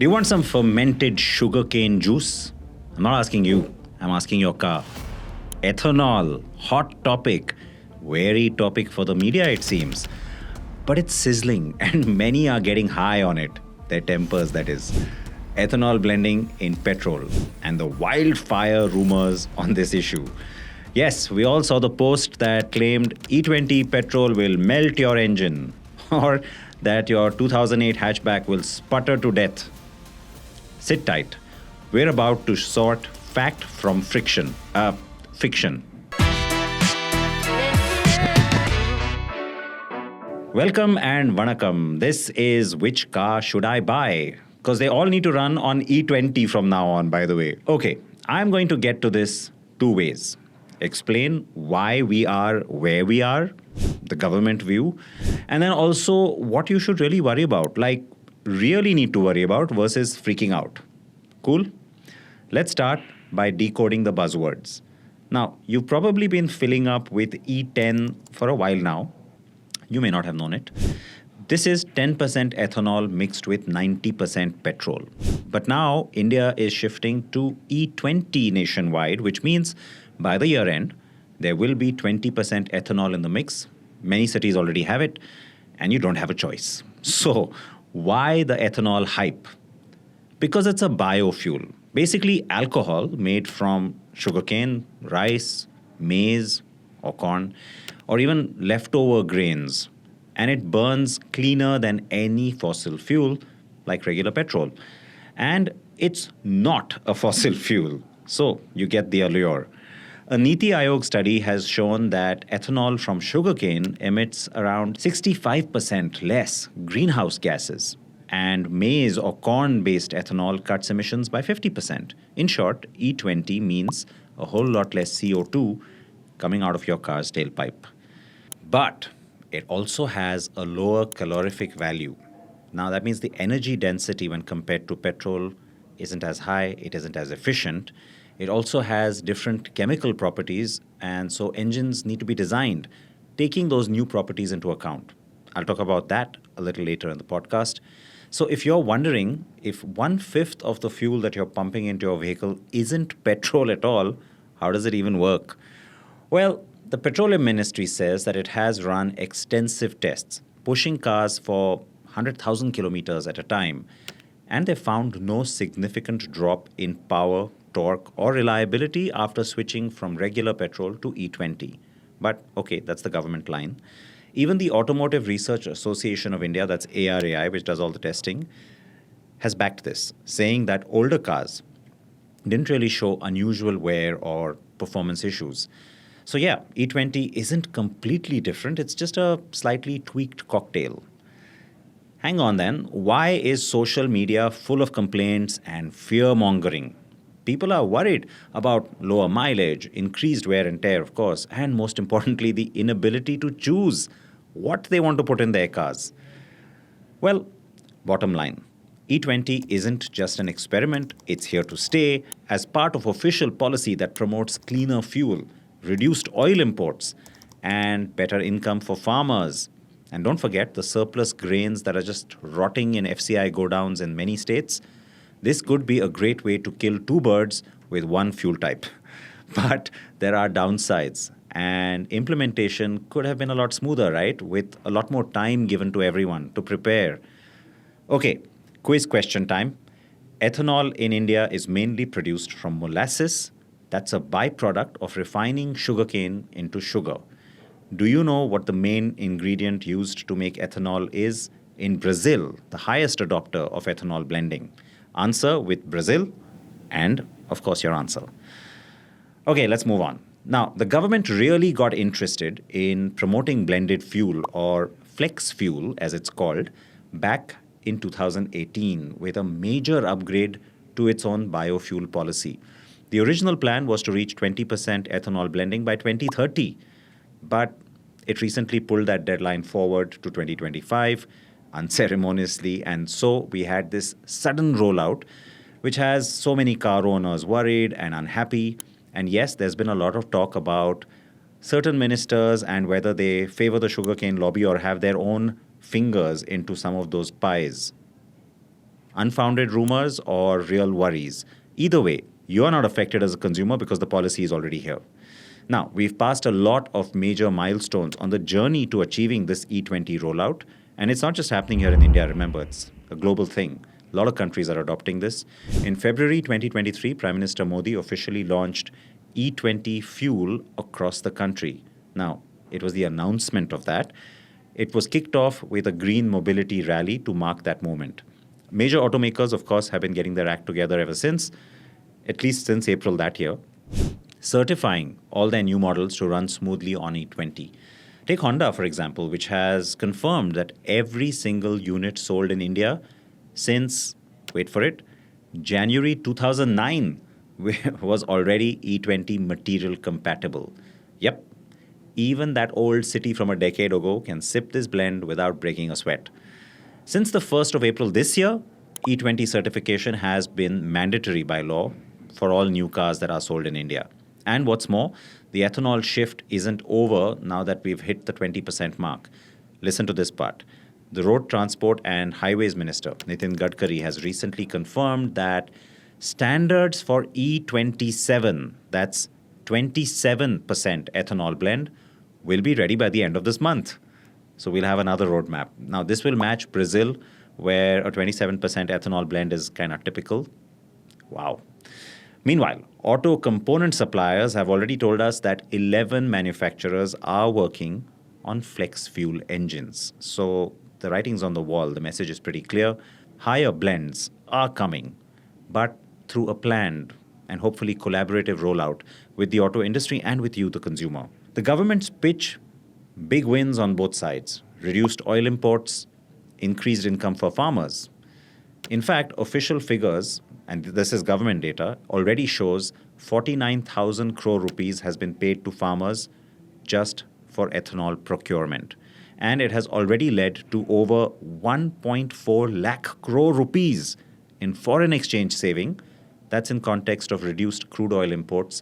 Do you want some fermented sugarcane juice? I'm not asking you, I'm asking your car. Ethanol, hot topic, very topic for the media, it seems. But it's sizzling, and many are getting high on it. Their tempers, that is. Ethanol blending in petrol, and the wildfire rumors on this issue. Yes, we all saw the post that claimed E20 petrol will melt your engine, or that your 2008 hatchback will sputter to death. Sit tight. We're about to sort fact from fiction. Welcome and vanakkam. This is Which Car Should I Buy? Because they all need to run on E20 from now on, by the way. Okay, I'm going to get to this two ways. Explain why we are where we are, the government view, and then also what you should really worry about, like really need to worry about versus freaking out. Cool? Let's start by decoding the buzzwords. Now, you've probably been filling up with E10 for a while now. You may not have known it. This is 10% ethanol mixed with 90% petrol. But now India is shifting to E20 nationwide, which means by the year end, there will be 20% ethanol in the mix. Many cities already have it, and you don't have a choice. So, why the ethanol hype? Because it's a biofuel. Basically, alcohol made from sugarcane, rice, maize, or corn, or even leftover grains. And it burns cleaner than any fossil fuel, like regular petrol. And it's not a fossil fuel. So you get the allure. A Niti Aayog study has shown that ethanol from sugarcane emits around 65% less greenhouse gases. And maize or corn-based ethanol cuts emissions by 50%. In short, E20 means a whole lot less CO2 coming out of your car's tailpipe. But it also has a lower calorific value. Now, that means the energy density when compared to petrol isn't as high, it isn't as efficient. It also has different chemical properties, and so engines need to be designed, taking those new properties into account. I'll talk about that a little later in the podcast. So if you're wondering if 1/5 of the fuel that you're pumping into your vehicle isn't petrol at all, how does it even work? Well, the Petroleum Ministry says that it has run extensive tests, pushing cars for 100,000 kilometers at a time, and they found no significant drop in power, torque, or reliability after switching from regular petrol to E20. But, okay, that's the government line. Even the Automotive Research Association of India, that's ARAI, which does all the testing, has backed this, saying that older cars didn't really show unusual wear or performance issues. So yeah, E20 isn't completely different. It's just a slightly tweaked cocktail. Hang on then. Why is social media full of complaints and fear-mongering? People are worried about lower mileage, increased wear and tear, of course, and most importantly, the inability to choose what they want to put in their cars. Well, bottom line, E20 isn't just an experiment. It's here to stay as part of official policy that promotes cleaner fuel, reduced oil imports, and better income for farmers. And don't forget the surplus grains that are just rotting in FCI godowns in many states. This could be a great way to kill two birds with one fuel type. But there are downsides, and implementation could have been a lot smoother, right? With a lot more time given to everyone to prepare. Okay, quiz question time. Ethanol in India is mainly produced from molasses. That's a byproduct of refining sugarcane into sugar. Do you know what the main ingredient used to make ethanol is? In Brazil, the highest adopter of ethanol blending. Answer with Brazil and, of course, your answer. Okay, let's move on. Now, the government really got interested in promoting blended fuel, or flex fuel as it's called, back in 2018 with a major upgrade to its own biofuel policy. The original plan was to reach 20% ethanol blending by 2030, but it recently pulled that deadline forward to 2025 unceremoniously, and so we had this sudden rollout, which has so many car owners worried and unhappy. And yes, there's been a lot of talk about certain ministers and whether they favor the sugarcane lobby or have their own fingers into some of those pies. unfounded rumors or real worries. Either way, you are not affected as a consumer because the policy is already here. Now, we've passed a lot of major milestones on the journey to achieving this E20 rollout. And it's not just happening here in India, remember, it's a global thing. A lot of countries are adopting this. In February 2023, Prime Minister Modi officially launched E20 fuel across the country. Now, it was the announcement of that. It was kicked off with a green mobility rally to mark that moment. Major automakers, of course, have been getting their act together ever since, at least since April that year, certifying all their new models to run smoothly on E20. Take Honda, for example, which has confirmed that every single unit sold in India since, wait for it, January 2009 was already E20 material compatible. Yep, even that old city from a decade ago can sip this blend without breaking a sweat. Since the 1st of April this year, E20 certification has been mandatory by law for all new cars that are sold in India. And what's more, the ethanol shift isn't over now that we've hit the 20% mark. Listen to this part. The Road Transport and Highways Minister, Nitin Gadkari, has recently confirmed that standards for E27, that's 27% ethanol blend, will be ready by the end of this month. So we'll have another roadmap. Now, this will match Brazil, where a 27% ethanol blend is kind of typical. Wow. Meanwhile, auto component suppliers have already told us that 11 manufacturers are working on flex fuel engines. So the writing's on the wall. The message is pretty clear. Higher blends are coming, but through a planned and hopefully collaborative rollout with the auto industry and with you, the consumer. The government's pitch, big wins on both sides. Reduced oil imports, increased income for farmers. In fact, official figures, and this is government data, already shows 49,000 crore rupees has been paid to farmers just for ethanol procurement. And it has already led to over 1.4 lakh crore rupees in foreign exchange saving. That's in context of reduced crude oil imports.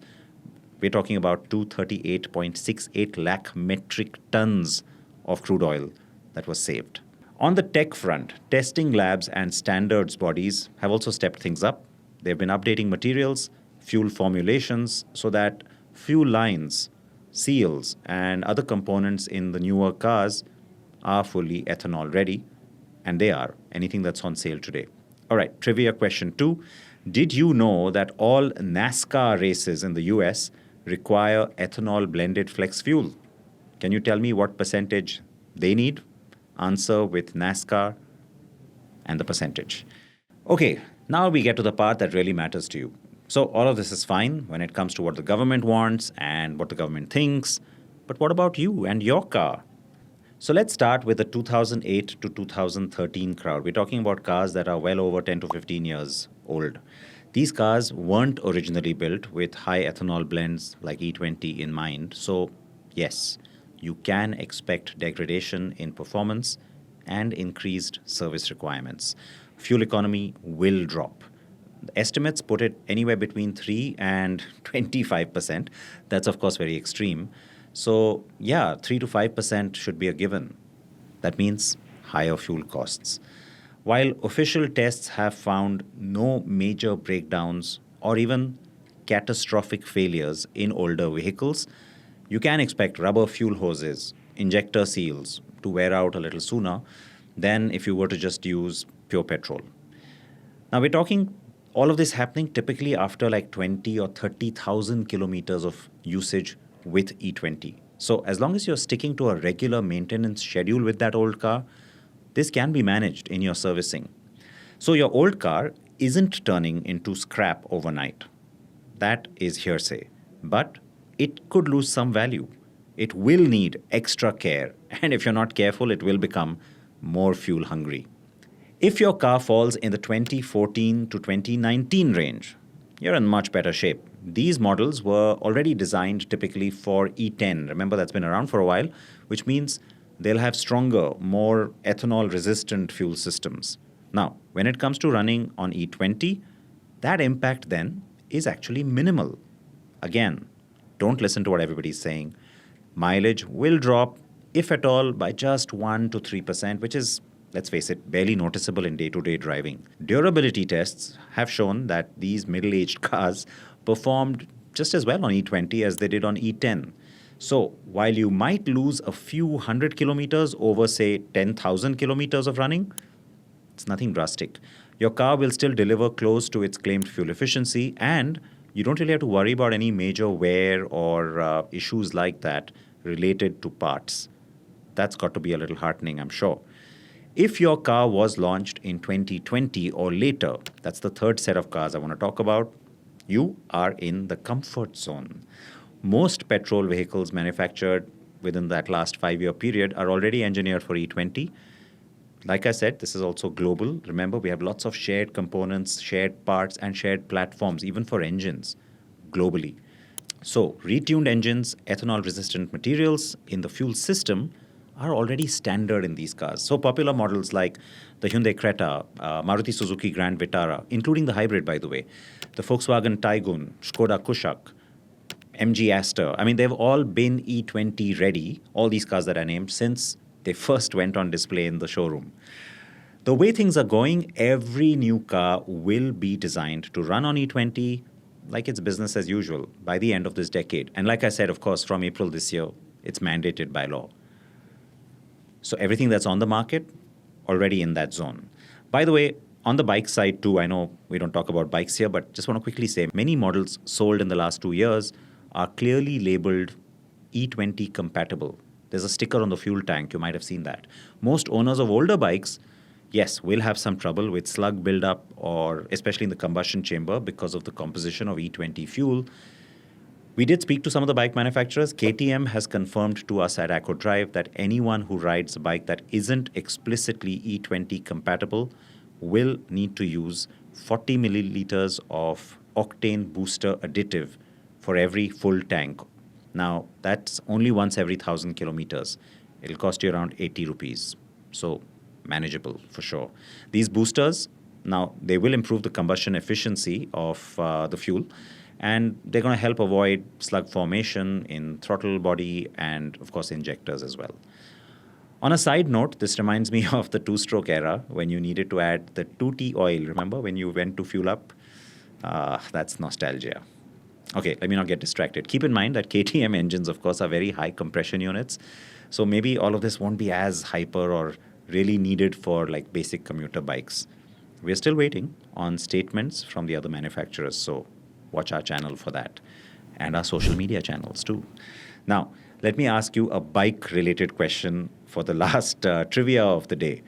We're talking about 238.68 lakh metric tons of crude oil that was saved. On the tech front, testing labs and standards bodies have also stepped things up. They've been updating materials, fuel formulations, so that fuel lines, seals, and other components in the newer cars are fully ethanol ready. And they are, anything that's on sale today. All right, trivia question 2. Did you know that all NASCAR races in the US require ethanol blended flex fuel? Can you tell me what percentage they need? Answer with NASCAR and the percentage. Okay, now we get to the part that really matters to you. So all of this is fine when it comes to what the government wants and what the government thinks. But what about you and your car? So let's start with the 2008 to 2013 crowd. We're talking about cars that are well over 10 to 15 years old. These cars weren't originally built with high ethanol blends like E20 in mind. So yes, you can expect degradation in performance and increased service requirements. Fuel economy will drop. The estimates put it anywhere between 3 and 25%. That's, of course, very extreme. So, yeah, 3 to 5% should be a given. That means higher fuel costs. While official tests have found no major breakdowns or even catastrophic failures in older vehicles, you can expect rubber fuel hoses, injector seals to wear out a little sooner than if you were to just use pure petrol. Now, we're talking all of this happening typically after like 20 or 30,000 kilometers of usage with E20. So as long as you're sticking to a regular maintenance schedule with that old car, this can be managed in your servicing. So your old car isn't turning into scrap overnight. That is hearsay. But it could lose some value. It will need extra care. And if you're not careful, it will become more fuel hungry. If your car falls in the 2014 to 2019 range, you're in much better shape. These models were already designed typically for E10. Remember, that's been around for a while, which means they'll have stronger, more ethanol-resistant fuel systems. Now, when it comes to running on E20, that impact then is actually minimal. Again, don't listen to what everybody's saying. Mileage will drop, if at all, by just 1 to 3%, which is let's face it, barely noticeable in day-to-day driving. Durability tests have shown that these middle-aged cars performed just as well on E20 as they did on E10. So while you might lose a few hundred kilometers over, say, 10,000 kilometers of running, it's nothing drastic. Your car will still deliver close to its claimed fuel efficiency, and you don't really have to worry about any major wear or issues like that related to parts. That's got to be a little heartening, I'm sure. If your car was launched in 2020 or later, that's the third set of cars I want to talk about, you are in the comfort zone. Most petrol vehicles manufactured within that last 5-year period are already engineered for E20. Like I said, this is also global. Remember, we have lots of shared components, shared parts, and shared platforms, even for engines, globally. So, retuned engines, ethanol-resistant materials in the fuel system are already standard in these cars. So, popular models like the Hyundai Creta, Maruti Suzuki Grand Vitara, including the hybrid, by the way, the Volkswagen Taygun, Skoda Kushaq, MG Aster, I mean, they've all been E20 ready, all these cars that I named, since they first went on display in the showroom. The way things are going, every new car will be designed to run on E20 like it's business as usual by the end of this decade. And like I said, of course, from April this year, it's mandated by law. So everything that's on the market, already in that zone. By the way, on the bike side too, I know we don't talk about bikes here, but just want to quickly say, many models sold in the last 2 years are clearly labeled E20 compatible. There's a sticker on the fuel tank. You might have seen that. Most owners of older bikes, yes, will have some trouble with slug buildup, or especially in the combustion chamber because of the composition of E20 fuel. We did speak to some of the bike manufacturers. KTM has confirmed to us at Acco Drive that anyone who rides a bike that isn't explicitly E20 compatible will need to use 40 milliliters of octane booster additive for every full tank. Now, that's only once every 1,000 kilometers. It'll cost you around 80 rupees. So, manageable for sure. These boosters, now, they will improve the combustion efficiency of the fuel, and they're going to help avoid slug formation in throttle body and, of course, injectors as well. On a side note, this reminds me of the two-stroke era when you needed to add the 2T oil. Remember when you went to fuel up? That's nostalgia. Okay, let me not get distracted. Keep in mind that KTM engines, of course, are very high compression units. So maybe all of this won't be as hyper or really needed for like basic commuter bikes. We're still waiting on statements from the other manufacturers. So watch our channel for that, and our social media channels too. Now, let me ask you a bike-related question for the last trivia of the day.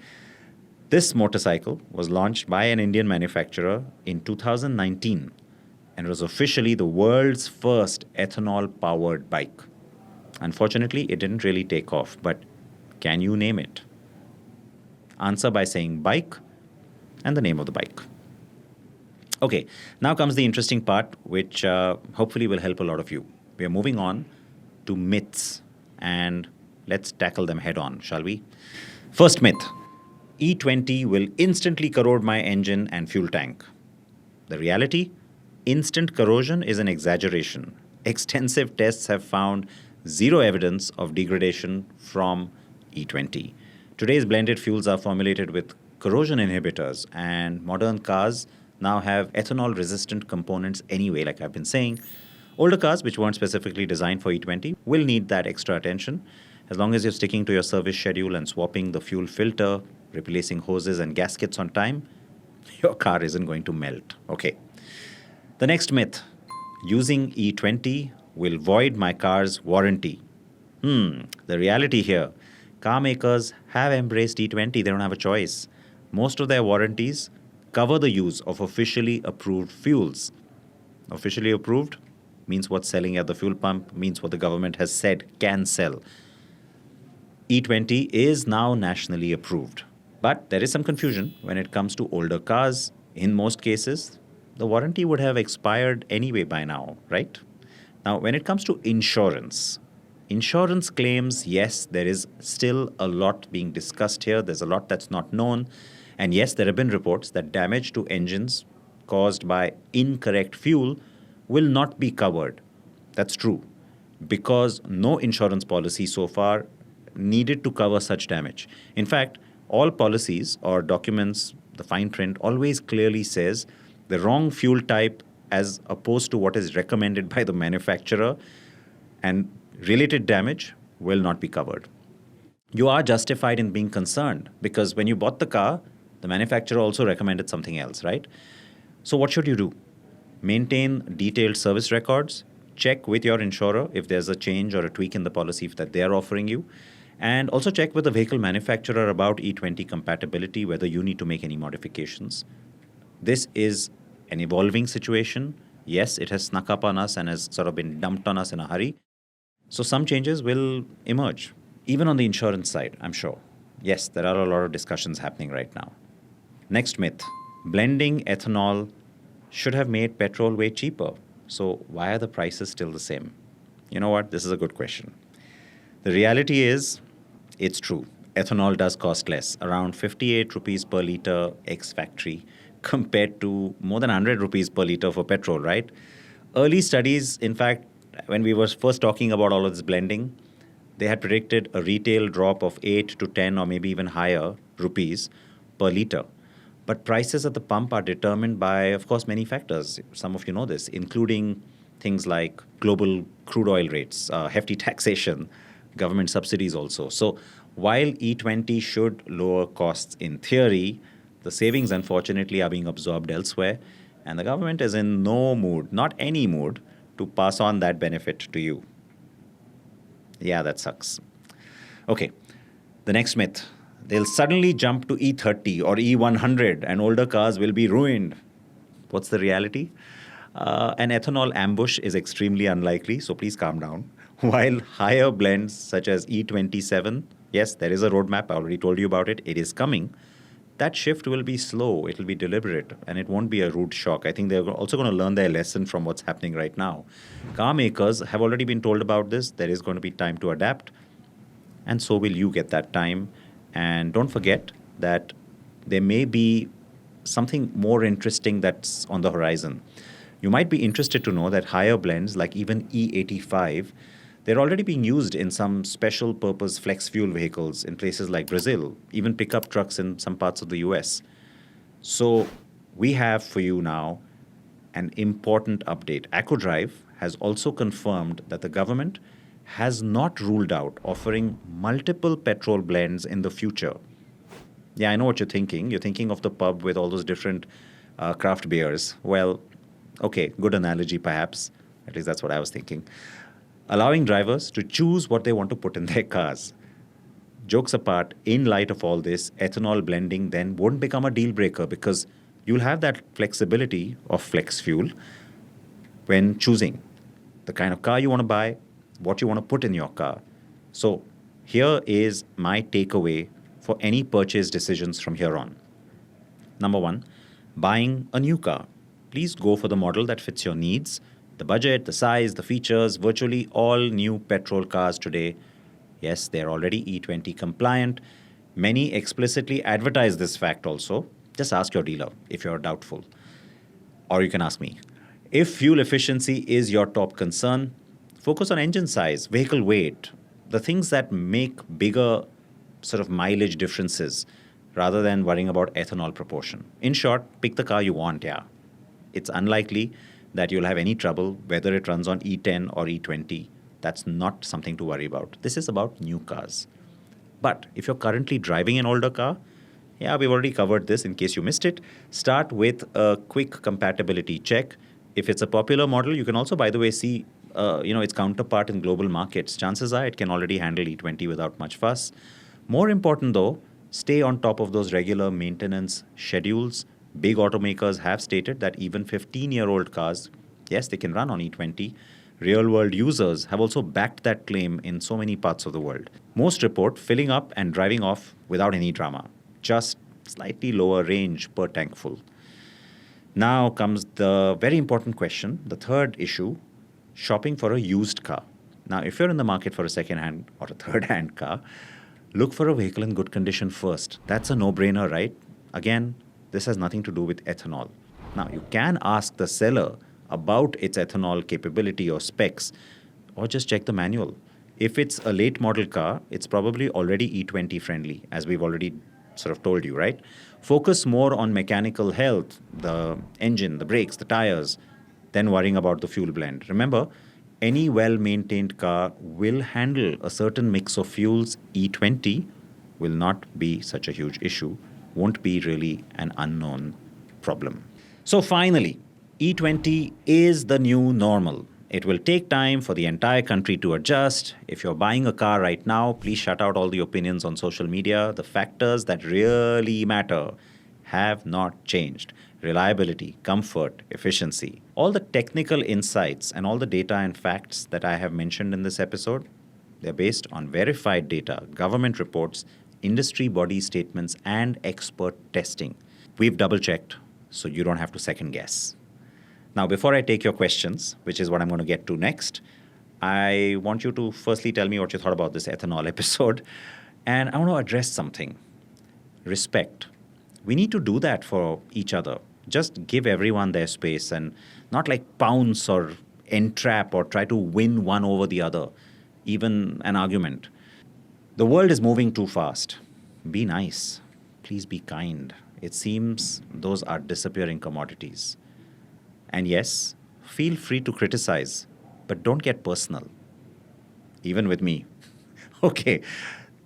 This motorcycle was launched by an Indian manufacturer in 2019 and was officially the world's first ethanol-powered bike. Unfortunately, it didn't really take off, but can you name it? Answer by saying bike and the name of the bike. Okay, now comes the interesting part, which hopefully will help a lot of you. We are moving on to myths, and let's tackle them head on, shall we? First myth, E20 will instantly corrode my engine and fuel tank. The reality? Instant corrosion is an exaggeration. Extensive tests have found zero evidence of degradation from E20. Today's blended fuels are formulated with corrosion inhibitors, and modern cars now have ethanol-resistant components anyway, like I've been saying. Older cars, which weren't specifically designed for E20, will need that extra attention. As long as you're sticking to your service schedule and swapping the fuel filter, replacing hoses and gaskets on time, your car isn't going to melt. Okay. The next myth, using E20 will void my car's warranty. The reality here, car makers have embraced E20. They don't have a choice. Most of their warranties cover the use of officially approved fuels. Officially approved means what's selling at the fuel pump, means what the government has said can sell. E20 is now nationally approved. But there is some confusion when it comes to older cars. In most cases, the warranty would have expired anyway by now, right? Now, when it comes to insurance claims, yes, there is still a lot being discussed here. There's a lot that's not known. And yes, there have been reports that damage to engines caused by incorrect fuel will not be covered. That's true, because no insurance policy so far needed to cover such damage. In fact, All policies or documents, the fine print always clearly says the wrong fuel type as opposed to what is recommended by the manufacturer, and related damage will not be covered. You are justified in being concerned because when you bought the car, the manufacturer also recommended something else, right? So what should you do? Maintain detailed service records, check with your insurer if there's a change or a tweak in the policy that they are offering you, and also check with the vehicle manufacturer about E20 compatibility, whether you need to make any modifications. This is an evolving situation. Yes, it has snuck up on us and has sort of been dumped on us in a hurry. So some changes will emerge, even on the insurance side, I'm sure. Yes, there are a lot of discussions happening right now. Next myth, blending ethanol should have made petrol way cheaper. So why are the prices still the same? You know what? This is a good question. The reality is, it's true. Ethanol does cost less, around 58 rupees per litre ex factory, compared to more than 100 rupees per litre for petrol, right? Early studies, in fact, when we were first talking about all of this blending, they had predicted a retail drop of 8 to 10 or maybe even higher rupees per litre. But prices at the pump are determined by, of course, many factors. Some of you know this, including things like global crude oil rates, hefty taxation, government subsidies also. So while E20 should lower costs in theory, the savings, unfortunately, are being absorbed elsewhere. And the government is in no mood, not any mood, to pass on that benefit to you. Yeah, that sucks. Okay, the next myth. They'll suddenly jump to E30 or E100 and older cars will be ruined. What's the reality? An ethanol ambush is extremely unlikely, so please calm down. While higher blends such as E27, yes, there is a roadmap, I already told you about it, it is coming. That shift will be slow, it will be deliberate, and it won't be a rude shock. I think they're also going to learn their lesson from what's happening right now. Car makers have already been told about this. There is going to be time to adapt, and so will you get that time. And don't forget that there may be something more interesting that's on the horizon. You might be interested to know that higher blends, like even E85, they're already being used in some special purpose flex fuel vehicles in places like Brazil, even pickup trucks in some parts of the US. So we have for you now an important update. AccuDrive has also confirmed that the government has not ruled out offering multiple petrol blends in the future. Yeah, I know what you're thinking. You're thinking of the pub with all those different craft beers. Well, okay, good analogy perhaps. At least that's what I was thinking. Allowing drivers to choose what they want to put in their cars. Jokes apart, in light of all this, ethanol blending then won't become a deal breaker because you'll have that flexibility of flex fuel when choosing the kind of car you want to buy, what you want to put in your car. So here is my takeaway for any purchase decisions from here on. Number one, buying a new car. Please go for the model that fits your needs. The budget, the size, the features, virtually all new petrol cars today, yes, they're already E20 compliant. Many explicitly advertise this fact also. Just ask your dealer if you're doubtful. Or you can ask me. If fuel efficiency is your top concern, focus on engine size, vehicle weight, the things that make bigger sort of mileage differences rather than worrying about ethanol proportion. In short, pick the car you want, yeah. It's unlikely that you'll have any trouble whether it runs on E10 or E20. That's not something to worry about. This is about new cars. But if you're currently driving an older car, yeah, we've already covered this in case you missed it. Start with a quick compatibility check. If it's a popular model, you can also, by the way, see its counterpart in global markets. Chances are it can already handle E20 without much fuss. More important though, stay on top of those regular maintenance schedules. Big automakers have stated that even 15-year-old cars, yes, they can run on E20. Real-world users have also backed that claim in so many parts of the world. Most report filling up and driving off without any drama. Just slightly lower range per tank full. Now comes the very important question, the third issue, shopping for a used car. Now, if you're in the market for a second-hand or a third-hand car, look for a vehicle in good condition first. That's a no-brainer, right? Again, this has nothing to do with ethanol. Now, you can ask the seller about its ethanol capability or specs, or just check the manual. If it's a late model car, it's probably already E20 friendly, as we've already sort of told you, right? Focus more on mechanical health, the engine, the brakes, the tires, than worrying about the fuel blend. Remember, any well-maintained car will handle a certain mix of fuels. E20 will not be such a huge issue, won't be really an unknown problem. So finally, E20 is the new normal. It will take time for the entire country to adjust. If you're buying a car right now, please shut out all the opinions on social media. The factors that really matter have not changed. Reliability, comfort, efficiency. All the technical insights and all the data and facts that I have mentioned in this episode, they're based on verified data, government reports, industry body statements, and expert testing. We've double-checked, so you don't have to second guess. Now, before I take your questions, which is what I'm going to get to next, I want you to firstly tell me what you thought about this ethanol episode. And I want to address something. Respect. We need to do that for each other. Just give everyone their space and not like pounce or entrap or try to win one over the other, even an argument. The world is moving too fast. Be nice. Please be kind. It seems those are disappearing commodities. And yes, feel free to criticize, but don't get personal. Even with me. Okay,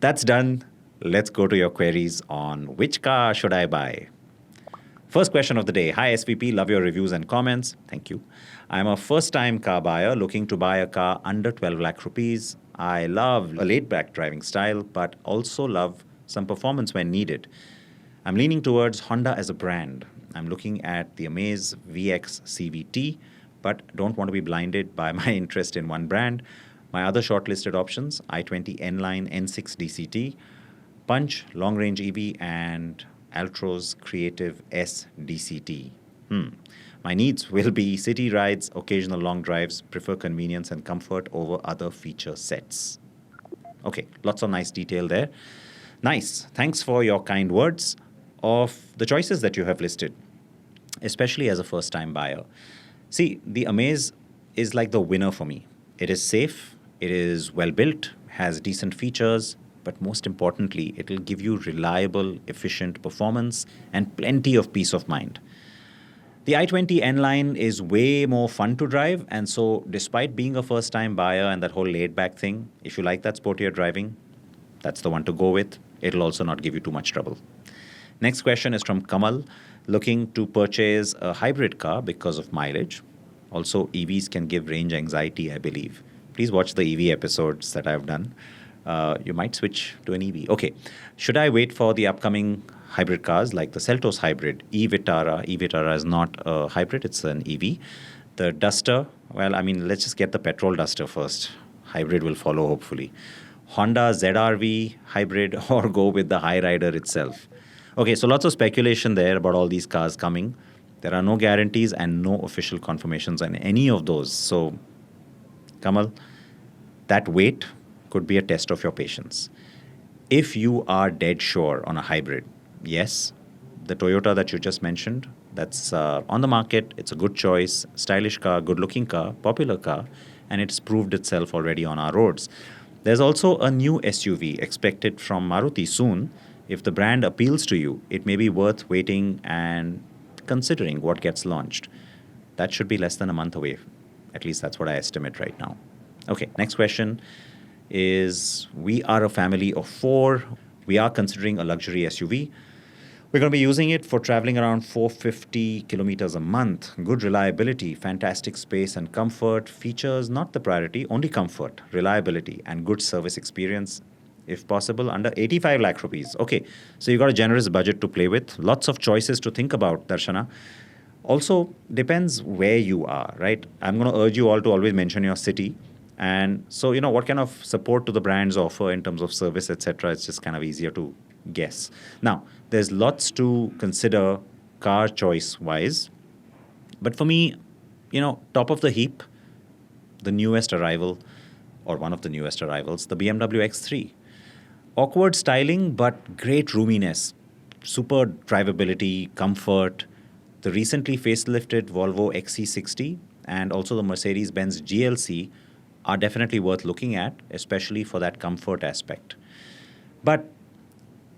that's done. Let's go to your queries on which car should I buy. First question of the day. Hi SVP, love your reviews and comments. Thank you. I'm a first-time car buyer looking to buy a car under 12 lakh rupees. I love a laid-back driving style, but also love some performance when needed. I'm leaning towards Honda as a brand. I'm looking at the Amaze VX CVT, but don't want to be blinded by my interest in one brand. My other shortlisted options, i20 N-Line N6 DCT, Punch long-range EV, and Altro's Creative S DCT. My needs will be city rides, occasional long drives, prefer convenience and comfort over other feature sets. Okay, lots of nice detail there. Nice. Thanks for your kind words of the choices that you have listed, especially as a first-time buyer. See, the Amaze is like the winner for me. It is safe, it is well-built, has decent features, but most importantly, it will give you reliable, efficient performance and plenty of peace of mind. The i20 N-Line is way more fun to drive, and so despite being a first-time buyer and that whole laid-back thing, if you like that sportier driving, that's the one to go with. It'll also not give you too much trouble. Next question is from Kamal, looking to purchase a hybrid car because of mileage. Also, EVs can give range anxiety, I believe. Please watch the EV episodes that I've done. You might switch to an EV. Okay, should I wait for the upcoming hybrid cars like the Seltos hybrid, e-Vitara? E-Vitara is not a hybrid, it's an EV. The Duster, well, I mean, let's just get the petrol Duster first. Hybrid will follow, hopefully. Honda ZR-V hybrid, or go with the High Rider itself. Okay, so lots of speculation there about all these cars coming. There are no guarantees and no official confirmations on any of those. So, Kamal, that wait could be a test of your patience. If you are dead sure on a hybrid, yes, the Toyota that you just mentioned, that's on the market. It's a good choice, stylish car, good-looking car, popular car, and it's proved itself already on our roads. There's also a new SUV expected from Maruti soon. If the brand appeals to you, it may be worth waiting and considering what gets launched. That should be less than a month away. At least that's what I estimate right now. Okay, next question is, we are a family of 4. We are considering a luxury SUV. We're going to be using it for traveling around 450 kilometers a month. Good reliability, fantastic space and comfort. Features, not the priority, only comfort, reliability, and good service experience. If possible, under 85 lakh rupees. Okay, so you got a generous budget to play with. Lots of choices to think about, Darshana. Also, depends where you are, right? I'm going to urge you all to always mention your city. And so, what kind of support do the brands offer in terms of service, etc. It's just kind of easier to guess. Now, there's lots to consider car choice-wise. But for me, top of the heap, the newest arrival, or one of the newest arrivals, the BMW X3. Awkward styling, but great roominess, super drivability, comfort. The recently facelifted Volvo XC60 and also the Mercedes-Benz GLC are definitely worth looking at, especially for that comfort aspect. But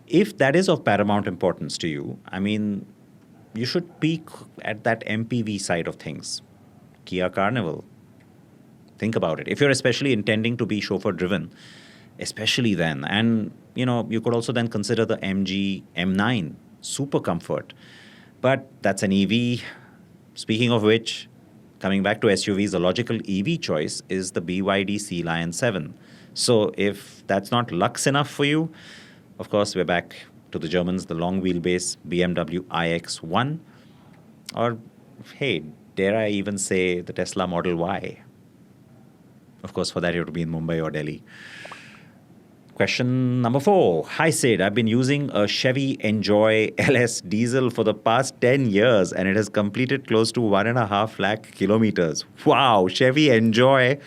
If that is of paramount importance to you, I mean, you should peek at that MPV side of things. Kia Carnival. Think about it. If you're especially intending to be chauffeur driven, especially then, and you could also then consider the MG M9 Super Comfort. But that's an EV. Speaking of which, coming back to SUVs, the logical EV choice is the BYD Sea Lion 7. So if that's not lux enough for you, of course, we're back to the Germans, the long wheelbase BMW iX1. Or, hey, dare I even say the Tesla Model Y? Of course, for that you have to be in Mumbai or Delhi. Question number 4. Hi Sid, I've been using a Chevy Enjoy LS diesel for the past 10 years and it has completed close to 1.5 lakh kilometers. Wow, Chevy Enjoy.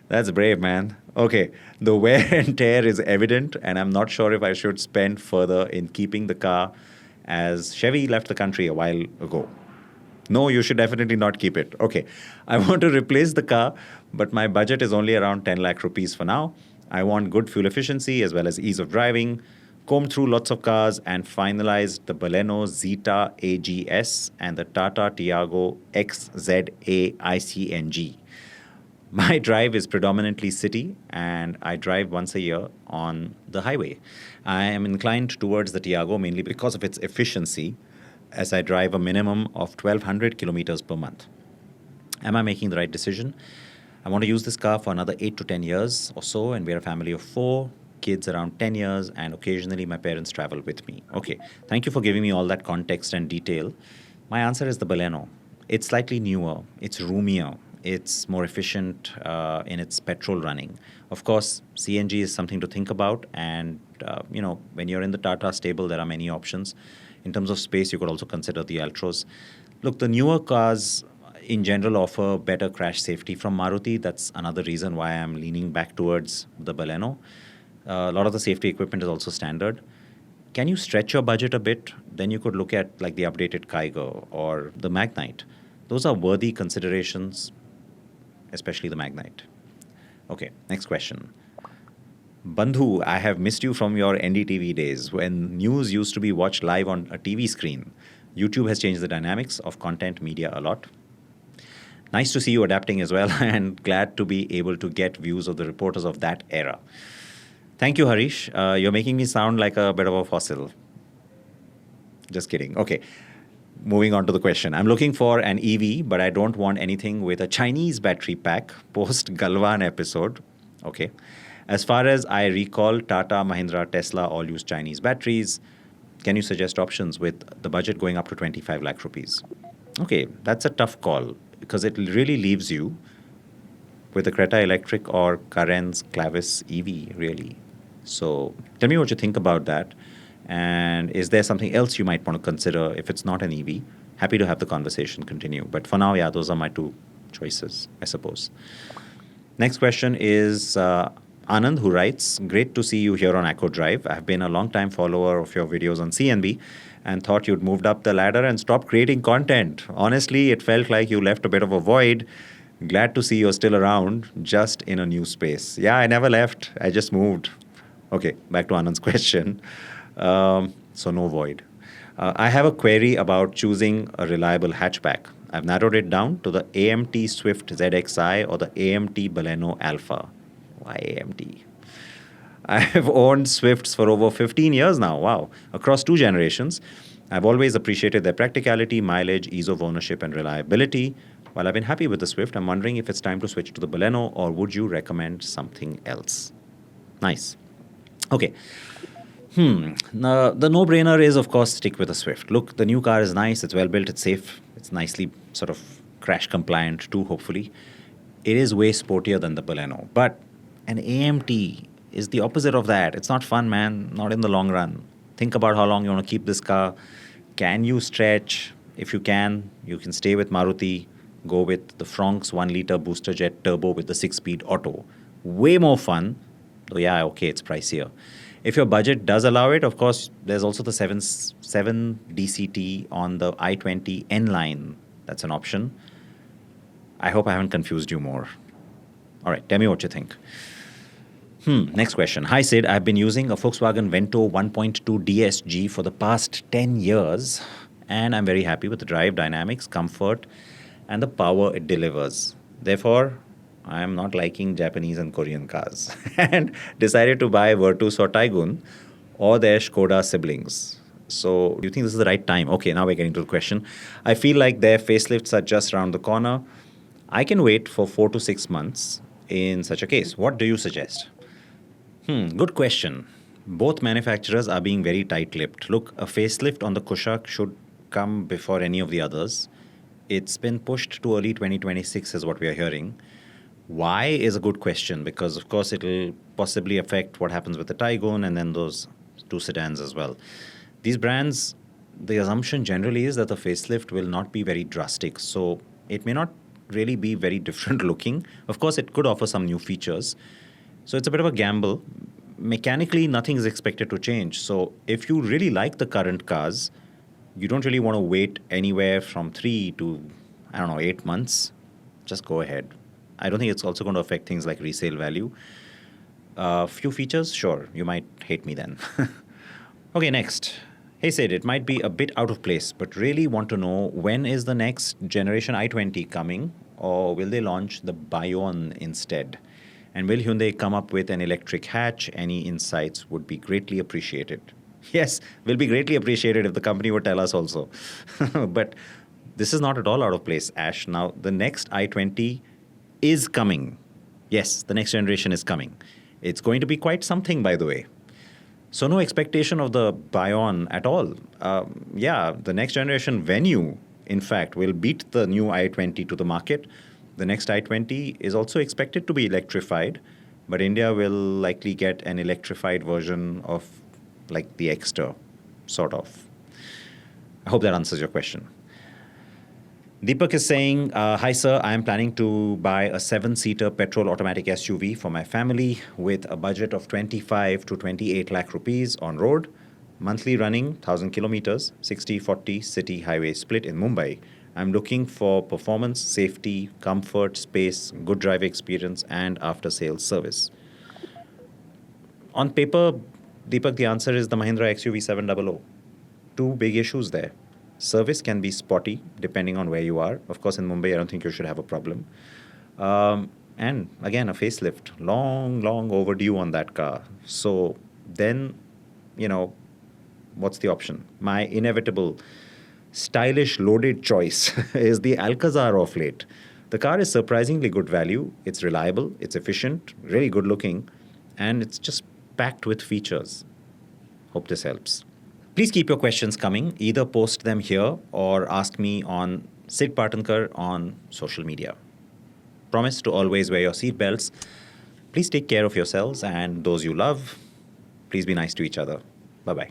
That's brave, man. Okay, the wear and tear is evident and I'm not sure if I should spend further in keeping the car as Chevy left the country a while ago. No, you should definitely not keep it. Okay, I want to replace the car, but my budget is only around 10 lakh rupees for now. I want good fuel efficiency as well as ease of driving, combed through lots of cars and finalized the Baleno Zeta AGS and the Tata Tiago XZA ICNG. My drive is predominantly city and I drive once a year on the highway. I am inclined towards the Tiago mainly because of its efficiency as I drive a minimum of 1,200 kilometers per month. Am I making the right decision? I want to use this car for another 8 to 10 years or so, and we're a family of 4, kids around 10 years, and occasionally my parents travel with me. Okay, thank you for giving me all that context and detail. My answer is the Baleno. It's slightly newer, it's roomier, it's more efficient in its petrol running. Of course, CNG is something to think about, and when you're in the Tata stable, there are many options. In terms of space, you could also consider the Altros. Look, the newer cars in general offer better crash safety from Maruti. That's another reason why I'm leaning back towards the Baleno. A lot of the safety equipment is also standard. Can you stretch your budget a bit? Then you could look at like the updated Kiger or the Magnite. Those are worthy considerations, especially the Magnite. Okay, next question. Bandhu, I have missed you from your NDTV days when news used to be watched live on a TV screen. YouTube has changed the dynamics of content media a lot. Nice to see you adapting as well and glad to be able to get views of the reporters of that era. Thank you, Harish. You're making me sound like a bit of a fossil. Just kidding. Okay, moving on to the question. I'm looking for an EV, but I don't want anything with a Chinese battery pack post Galwan episode. Okay. As far as I recall, Tata, Mahindra, Tesla all use Chinese batteries. Can you suggest options with the budget going up to 25 lakh rupees? Okay, that's a tough call because it really leaves you with the Creta Electric or Karen's Clavis EV, really. So tell me what you think about that. And is there something else you might want to consider if it's not an EV? Happy to have the conversation continue. But for now, yeah, those are my 2 choices, I suppose. Next question is Anand, who writes, great to see you here on Acco Drive. I've been a long-time follower of your videos on CNB and thought you'd moved up the ladder and stopped creating content. Honestly, it felt like you left a bit of a void. Glad to see you're still around, just in a new space. Yeah, I never left. I just moved. Okay, back to Anand's question. So no void. I have a query about choosing a reliable hatchback. I've narrowed it down to the AMT Swift ZXi or the AMT Baleno Alpha. Why AMT? I have owned Swifts for over 15 years now, wow, across 2 generations. I've always appreciated their practicality, mileage, ease of ownership, and reliability. While I've been happy with the Swift, I'm wondering if it's time to switch to the Baleno, or would you recommend something else? Nice. Okay. The no-brainer is, of course, stick with the Swift. Look, the new car is nice, it's well-built, it's safe, it's nicely sort of crash-compliant too, hopefully. It is way sportier than the Baleno, but an AMT is the opposite of that. It's not fun, man, not in the long run. Think about how long you want to keep this car. Can you stretch? If you can stay with Maruti, go with the Fronk's 1-liter booster jet turbo with the 6-speed auto. Way more fun, though yeah, okay, it's pricier. If your budget does allow it, of course, there's also the 7 DCT on the i20 N line. That's an option. I hope I haven't confused you more. All right, tell me what you think. Next question. Hi, Sid. I've been using a Volkswagen Vento 1.2 DSG for the past 10 years, and I'm very happy with the drive dynamics, comfort, and the power it delivers. Therefore, I'm not liking Japanese and Korean cars and decided to buy Virtus or Taygun or their Skoda siblings. So, do you think this is the right time? Okay, now we're getting to the question. I feel like their facelifts are just around the corner. I can wait for 4 to 6 months in such a case. What do you suggest? Good question. Both manufacturers are being very tight-lipped. Look, a facelift on the Kushaq should come before any of the others. It's been pushed to early 2026 is what we are hearing. Why is a good question because, of course, it'll possibly affect what happens with the Taygun and then those two sedans as well. These brands, the assumption generally is that the facelift will not be very drastic. So it may not really be very different looking. Of course, it could offer some new features. So it's a bit of a gamble. Mechanically, nothing is expected to change. So if you really like the current cars, you don't really want to wait anywhere from 3 to, 8 months. Just go ahead. I don't think it's also going to affect things like resale value. Few features, sure, you might hate me then. Okay, next. Hey Sid, it might be a bit out of place, but really want to know when is the next generation i20 coming, or will they launch the Bayon instead? And will Hyundai come up with an electric hatch? Any insights would be greatly appreciated. Yes, will be greatly appreciated if the company would tell us also. But this is not at all out of place, Ash. Now, the next i20 is coming. Yes, the next generation is coming. It's going to be quite something, by the way. So no expectation of the Bayon at all. The next generation Venue, in fact, will beat the new i20 to the market. The next i20 is also expected to be electrified, but India will likely get an electrified version of like the Exter, sort of. I hope that answers your question. Deepak is saying, hi sir, I am planning to buy a 7-seater petrol automatic SUV for my family with a budget of 25 to 28 lakh rupees on road, monthly running 1000 kilometers, 60-40 city highway split in Mumbai. I'm looking for performance, safety, comfort, space, good drive experience, and after-sales service. On paper, Deepak, the answer is the Mahindra XUV 700. Two big issues there. Service can be spotty depending on where you are. Of course, in Mumbai, I don't think you should have a problem. And again, a facelift. Long overdue on that car. So then, what's the option? My inevitable stylish loaded choice is the Alcazar of late. The car is surprisingly good value. It's reliable, it's efficient, really good looking, and it's just packed with features. Hope this helps. Please keep your questions coming. Either post them here or ask me on Sid Patankar on social media. Promise to always wear your seatbelts. Please take care of yourselves and those you love. Please be nice to each other. Bye-bye.